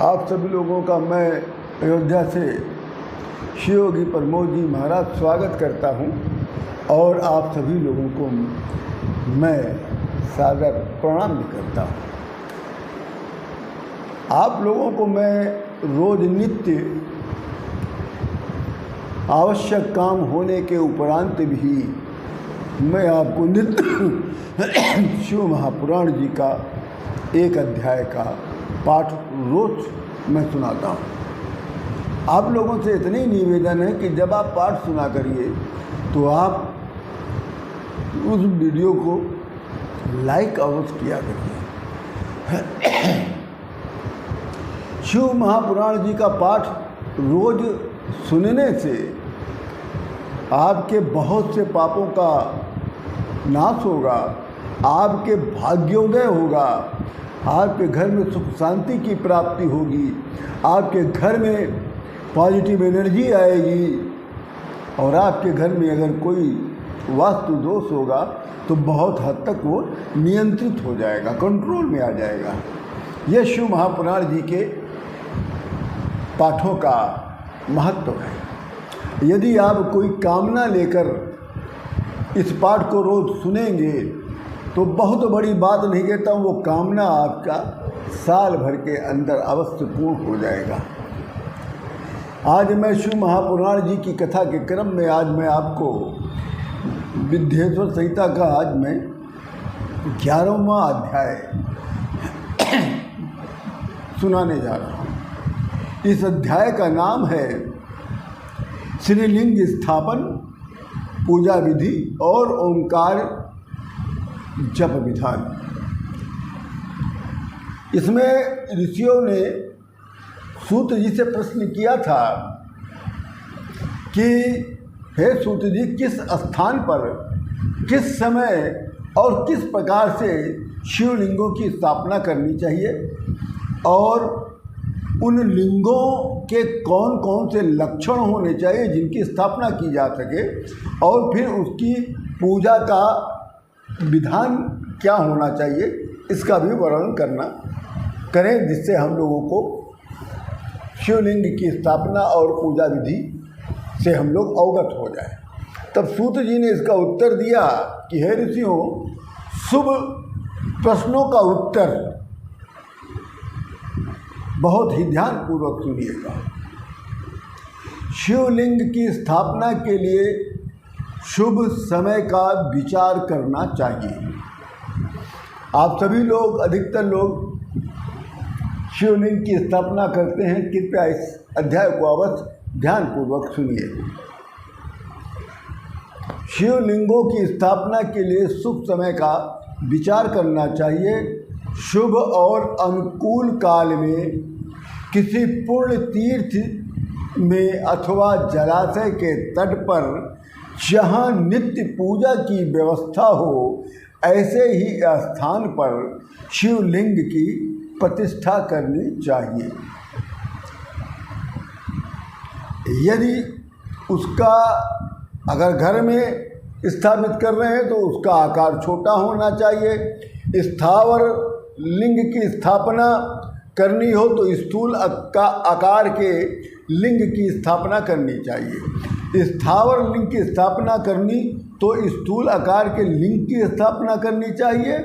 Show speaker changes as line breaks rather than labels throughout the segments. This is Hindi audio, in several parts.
आप सभी लोगों का मैं अयोध्या से श्री योगी प्रमोद जी महाराज स्वागत करता हूं और आप सभी लोगों को मैं सादर प्रणाम भी करता हूं। आप लोगों को मैं रोज़ नित्य आवश्यक काम होने के उपरांत भी मैं आपको नित्य शिव महापुराण जी का एक अध्याय का पाठ रोज मैं सुनाता हूँ। आप लोगों से इतनी निवेदन है कि जब आप पाठ सुना करिए तो आप उस वीडियो को लाइक अवश्य किया करिए। शिव महापुराण जी का पाठ रोज सुनने से आपके बहुत से पापों का नाश होगा, आपके भाग्योदय होगा, आपके घर में सुख शांति की प्राप्ति होगी, आपके घर में पॉजिटिव एनर्जी आएगी और आपके घर में अगर कोई वास्तु दोष होगा तो बहुत हद तक वो नियंत्रित हो जाएगा, कंट्रोल में आ जाएगा। यह शिव महापुराण जी के पाठों का महत्व है। यदि आप कोई कामना लेकर इस पाठ को रोज सुनेंगे तो बहुत बड़ी बात नहीं कहता हूँ, वो कामना आपका साल भर के अंदर अवश्य पूर्ण हो जाएगा। आज मैं शिव महापुराण जी की कथा के क्रम में आज मैं आपको विद्येश्वर संहिता का आज मैं 11वां अध्याय सुनाने जा रहा हूँ। इस अध्याय का नाम है श्रीलिंग स्थापन, पूजा विधि और ओंकार जप विधान। इसमें ऋषियों ने सूत जी से प्रश्न किया था कि हे सूत जी, किस स्थान पर, किस समय और किस प्रकार से शिवलिंगों की स्थापना करनी चाहिए और उन लिंगों के कौन कौन से लक्षण होने चाहिए जिनकी स्थापना की जा सके और फिर उसकी पूजा का विधान क्या होना चाहिए, इसका भी वर्णन करें जिससे हम लोगों को शिवलिंग की स्थापना और पूजा विधि से हम लोग अवगत हो जाए। तब सूत जी ने इसका उत्तर दिया कि हे ऋषियों, शुभ प्रश्नों का उत्तर बहुत ही ध्यानपूर्वक सुनिएगा। शिवलिंग की स्थापना के लिए शुभ समय का विचार करना चाहिए। आप सभी लोग, अधिकतर लोग शिवलिंग की स्थापना करते हैं। कृपया इस अध्याय को अवश्य ध्यानपूर्वक सुनिए। शिवलिंगों की स्थापना के लिए शुभ समय का विचार करना चाहिए। शुभ और अनुकूल काल में किसी पुण्य तीर्थ में अथवा जलाशय के तट पर जहाँ नित्य पूजा की व्यवस्था हो, ऐसे ही स्थान पर शिवलिंग की प्रतिष्ठा करनी चाहिए। यदि उसका अगर घर में स्थापित कर रहे हैं तो उसका आकार छोटा होना चाहिए। स्थावर लिंग की स्थापना करनी हो तो स्थूल का आकार के लिंग की स्थापना करनी चाहिए। स्थावर लिंग की स्थापना करनी तो स्थूल आकार के लिंग की स्थापना करनी चाहिए।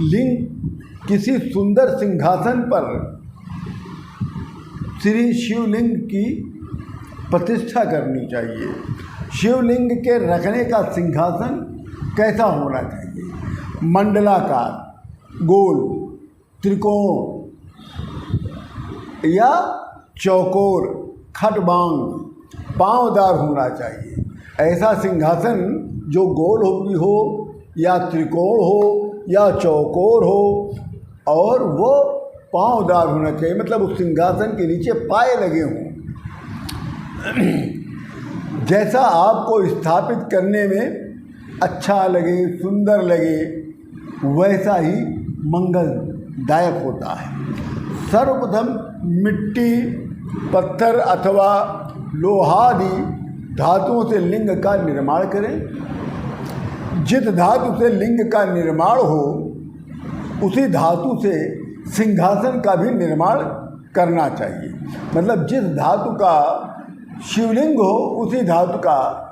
लिंग किसी सुंदर सिंहासन पर श्री शिवलिंग की प्रतिष्ठा करनी चाहिए। शिवलिंग के रखने का सिंहासन कैसा होना चाहिए? मंडलाकार, गोल, त्रिकोण या चौकोर, खटबांग, पांवदार होना चाहिए। ऐसा सिंहासन जो गोल भी हो या त्रिकोण हो या चौकोर हो और वो पांवदार होना चाहिए, मतलब उस सिंहासन के नीचे पाए लगे हों। जैसा आपको स्थापित करने में अच्छा लगे, सुंदर लगे, वैसा ही मंगलदायक होता है। सर्वप्रथम मिट्टी, पत्थर अथवा लोहादि धातुओं से लिंग का निर्माण करें। जिस धातु से लिंग का निर्माण हो उसी धातु से सिंहासन का भी निर्माण करना चाहिए। मतलब जिस धातु का शिवलिंग हो उसी धातु का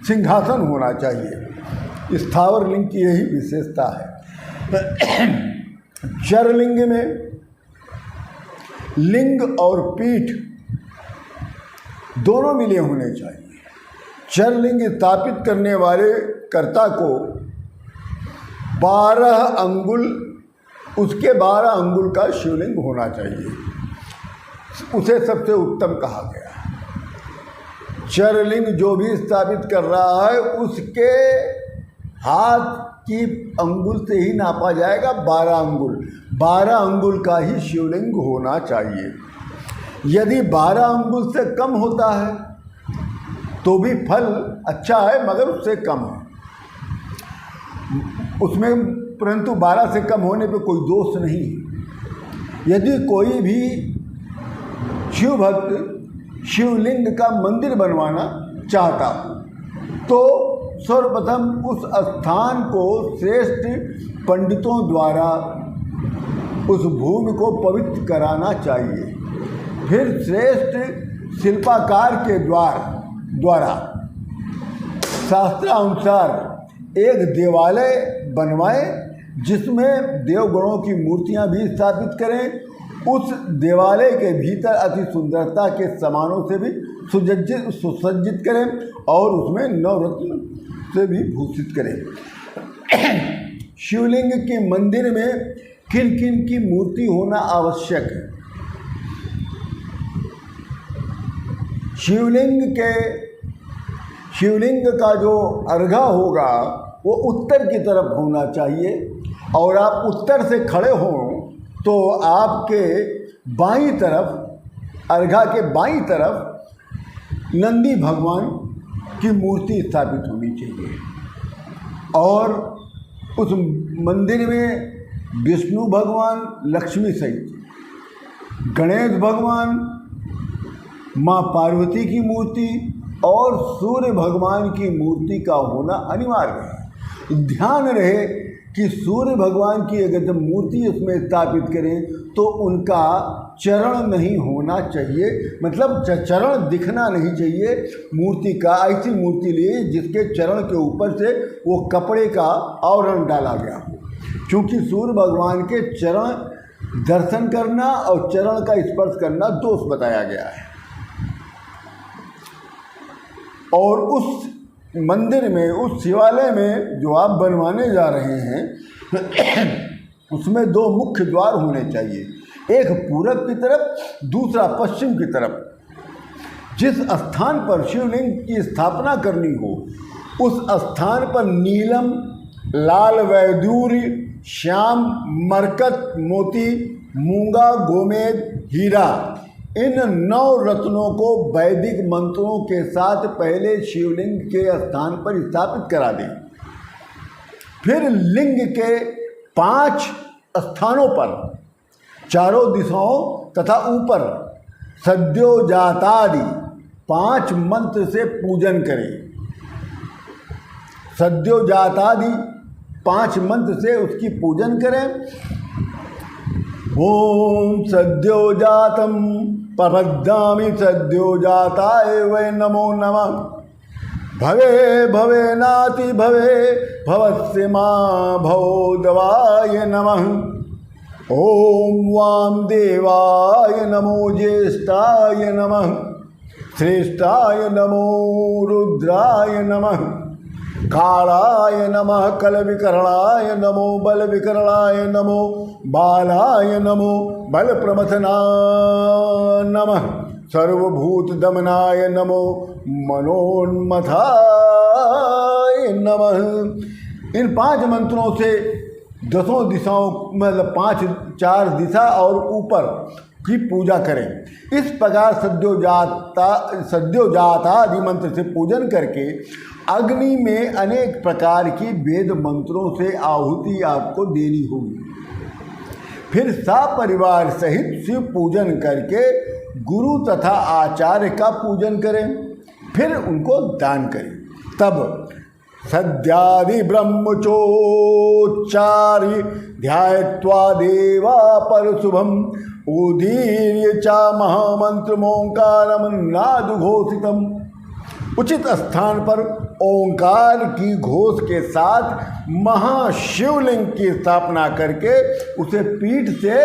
सिंहासन होना चाहिए। स्थावर लिंग की यही विशेषता है। चरलिंग में लिंग और पीठ दोनों मिले होने चाहिए। चरलिंग स्थापित करने वाले कर्ता को 12 अंगुल, उसके 12 अंगुल का शिवलिंग होना चाहिए, उसे सबसे उत्तम कहा गया। चरलिंग जो भी स्थापित कर रहा है उसके हाथ की अंगुल से ही नापा जाएगा 12 अंगुल। 12 अंगुल का ही शिवलिंग होना चाहिए। यदि 12 अंगुल से कम होता है तो भी फल अच्छा है, मगर उससे कम है उसमें, परंतु 12 से कम होने पे कोई दोष नहीं है। यदि कोई भी शिव भक्त शिवलिंग का मंदिर बनवाना चाहता हो तो सर्वप्रथम उस स्थान को श्रेष्ठ पंडितों द्वारा उस भूमि को पवित्र कराना चाहिए। फिर श्रेष्ठ शिल्पकार के द्वारा शास्त्रानुसार एक देवालय बनवाए जिसमें देवगणों की मूर्तियां भी स्थापित करें। उस देवालय के भीतर अति सुंदरता के सामानों से भी सुसज्जित करें और उसमें नवरत्न से भी भूषित करें। शिवलिंग के मंदिर में किन किन की मूर्ति होना आवश्यक है? शिवलिंग का जो अर्घा होगा वो उत्तर की तरफ होना चाहिए और आप उत्तर से खड़े हों तो आपके बाईं तरफ, अर्घा के बाईं तरफ नंदी भगवान की मूर्ति स्थापित होनी चाहिए और उस मंदिर में विष्णु भगवान, लक्ष्मी सहित गणेश भगवान, माँ पार्वती की मूर्ति और सूर्य भगवान की मूर्ति का होना अनिवार्य है। ध्यान रहे कि सूर्य भगवान की अगर जब मूर्ति उसमें स्थापित करें तो उनका चरण नहीं होना चाहिए, मतलब चरण दिखना नहीं चाहिए मूर्ति का। ऐसी मूर्ति लिए जिसके चरण के ऊपर से वो कपड़े का आवरण डाला गया हो, क्योंकि सूर्य भगवान के चरण दर्शन करना और चरण का स्पर्श करना दोष बताया गया है। और उस मंदिर में, उस शिवालय में जो आप बनवाने जा रहे हैं उसमें 2 मुख्य द्वार होने चाहिए, एक पूरब की तरफ, दूसरा पश्चिम की तरफ। जिस स्थान पर शिवलिंग की स्थापना करनी हो उस स्थान पर नीलम, लाल वैदूर्य, श्याम, मरकत, मोती, मूंगा, गोमेद, हीरा, इन 9 रत्नों को वैदिक मंत्रों के साथ पहले शिवलिंग के स्थान पर स्थापित करा दें। फिर लिंग के 5 स्थानों पर, चारों दिशाओं तथा ऊपर सद्योजातादि 5 मंत्र से पूजन करें। सद्योजातादि 5 मंत्र से उसकी पूजन करें। ओम सद्योजातम प्रपद्यामि सद्योजाताय वै नमो नमः। भवे भवे नाति भवे भवस्य मां भवोदवाय नमः। ओम वामदेवाय नमो ज्येष्ठाय नमः। श्रेष्ठाय नमो रुद्राय नमः। कालाय नमः। कलविकरणाय नमो। बलविकरणाय नमो। बालाय नमो। बलप्रमथनाय नमः। सर्वभूतदमनाय नमो। मनोन्मथाय नमः। इन 5 मंत्रों से 10 दिशाओं, मतलब 4 दिशा और ऊपर की पूजा करें। इस प्रकार सद्योजातादि मंत्र से पूजन करके अग्नि में अनेक प्रकार की वेद मंत्रों से आहुति आपको देनी होगी। फिर सपरिवार सहित शिव पूजन करके गुरु तथा आचार्य का पूजन करें, फिर उनको दान करें। तब सद्यादि ब्रह्मचोच्चारि ध्यायत्वा देवा पर शुभम उदीर्य च महामंत्रमोंकारम नादुघोषितम। उचित स्थान पर ओंकार की घोष के साथ महाशिवलिंग की स्थापना करके उसे पीठ से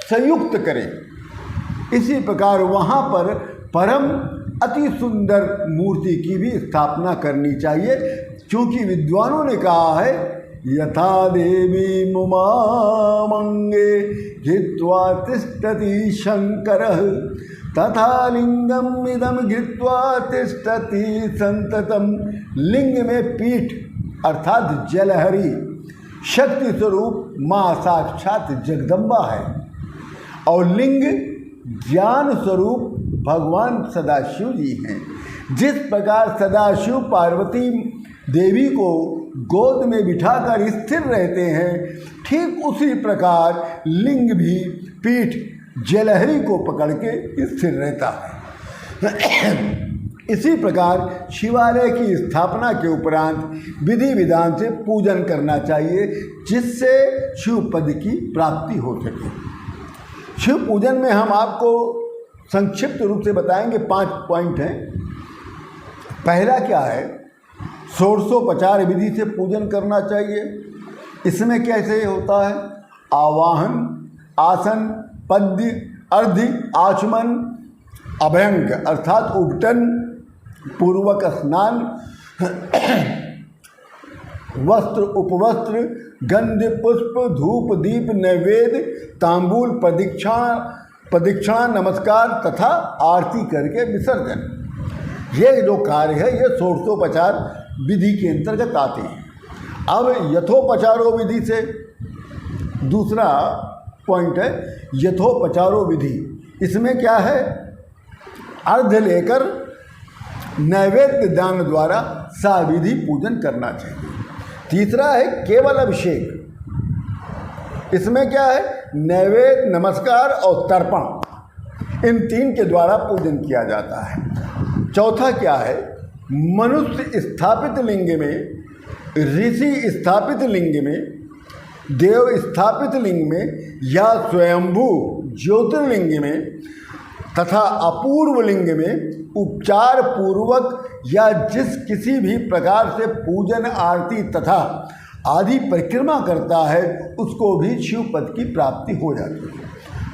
संयुक्त करें। इसी प्रकार वहाँ पर परम अति सुंदर मूर्ति की भी स्थापना करनी चाहिए, क्योंकि विद्वानों ने कहा है यथा देवी मुमामंगे हित्वा तिष्ठति शंकरः तथा लिंगम इदम घृत्वा तिष्ठति संततम। लिंग में पीठ अर्थात जलहरी शक्ति स्वरूप माँ साक्षात जगदम्बा है, और लिंग ज्ञान स्वरूप भगवान सदाशिव जी हैं। जिस प्रकार सदाशिव पार्वती देवी को गोद में बिठाकर स्थिर रहते हैं, ठीक उसी प्रकार लिंग भी पीठ जलहरी को पकड़ के स्थिर रहता है। इसी प्रकार शिवालय की स्थापना के उपरांत विधि विधान से पूजन करना चाहिए, जिससे शिव पद की प्राप्ति हो सके। शिव पूजन में हम आपको संक्षिप्त रूप से बताएंगे, 5 पॉइंट हैं। पहला क्या है, षोडशोपचार विधि से पूजन करना चाहिए। इसमें कैसे होता है, आवाहन, आसन, पद्य, अर्धि, आचमन, अभ्यंग अर्थात उबटन पूर्वक स्नान, वस्त्र उपवस्त्र, गंध पुष्प धूप दीप नैवेद्य, तांबूल प्रदीक्षा नमस्कार तथा आरती करके विसर्जन। ये जो कार्य है ये षोडशोपचार विधि के अंतर्गत आते हैं। अब यथोपचारो विधि से दूसरा पॉइंट है यथोपचारो विधि। इसमें क्या है, अर्घ लेकर नैवेद्य दान द्वारा साविधि पूजन करना चाहिए। तीसरा है केवल अभिषेक। इसमें क्या है, नैवेद्य, नमस्कार और तर्पण, इन 3 के द्वारा पूजन किया जाता है। चौथा क्या है, मनुष्य स्थापित लिंग में, ऋषि स्थापित लिंग में, देव स्थापित लिंग में या स्वयंभू ज्योतिर्लिंग में तथा अपूर्व लिंग में उपचार पूर्वक या जिस किसी भी प्रकार से पूजन आरती तथा आदि परिक्रमा करता है उसको भी शिव पद की प्राप्ति हो जाती है।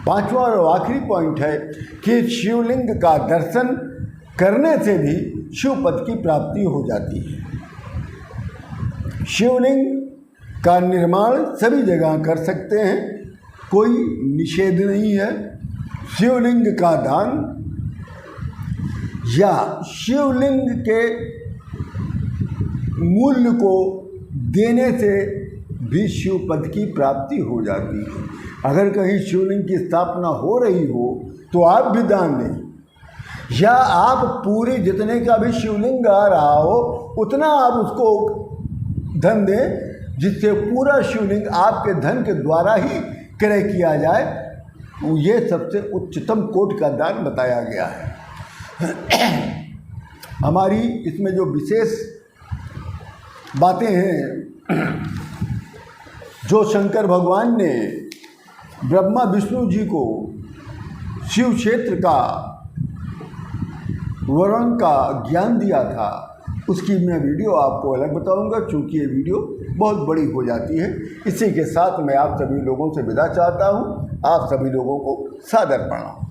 5वां और आखिरी पॉइंट है कि शिवलिंग का दर्शन करने से भी शिव पद की प्राप्ति हो जाती है। शिवलिंग का निर्माण सभी जगह कर सकते हैं, कोई निषेध नहीं है। शिवलिंग का दान या शिवलिंग के मूल्य को देने से भी शिव पद की प्राप्ति हो जाती है। अगर कहीं शिवलिंग की स्थापना हो रही हो तो आप भी दान दें, या आप पूरी जितने का भी शिवलिंग आ रहा हो उतना आप उसको धन दें, जिससे पूरा शिवलिंग आपके धन के द्वारा ही क्रय किया जाए। ये सबसे उच्चतम कोटि का दान बताया गया है। हमारी इसमें जो विशेष बातें हैं, जो शंकर भगवान ने ब्रह्मा विष्णु जी को शिव क्षेत्र का वर्णन का ज्ञान दिया था, उसकी मैं वीडियो आपको अलग बताऊंगा, क्योंकि ये वीडियो बहुत बड़ी हो जाती है। इसी के साथ मैं आप सभी लोगों से विदा चाहता हूँ। आप सभी लोगों को सादर प्रणाम।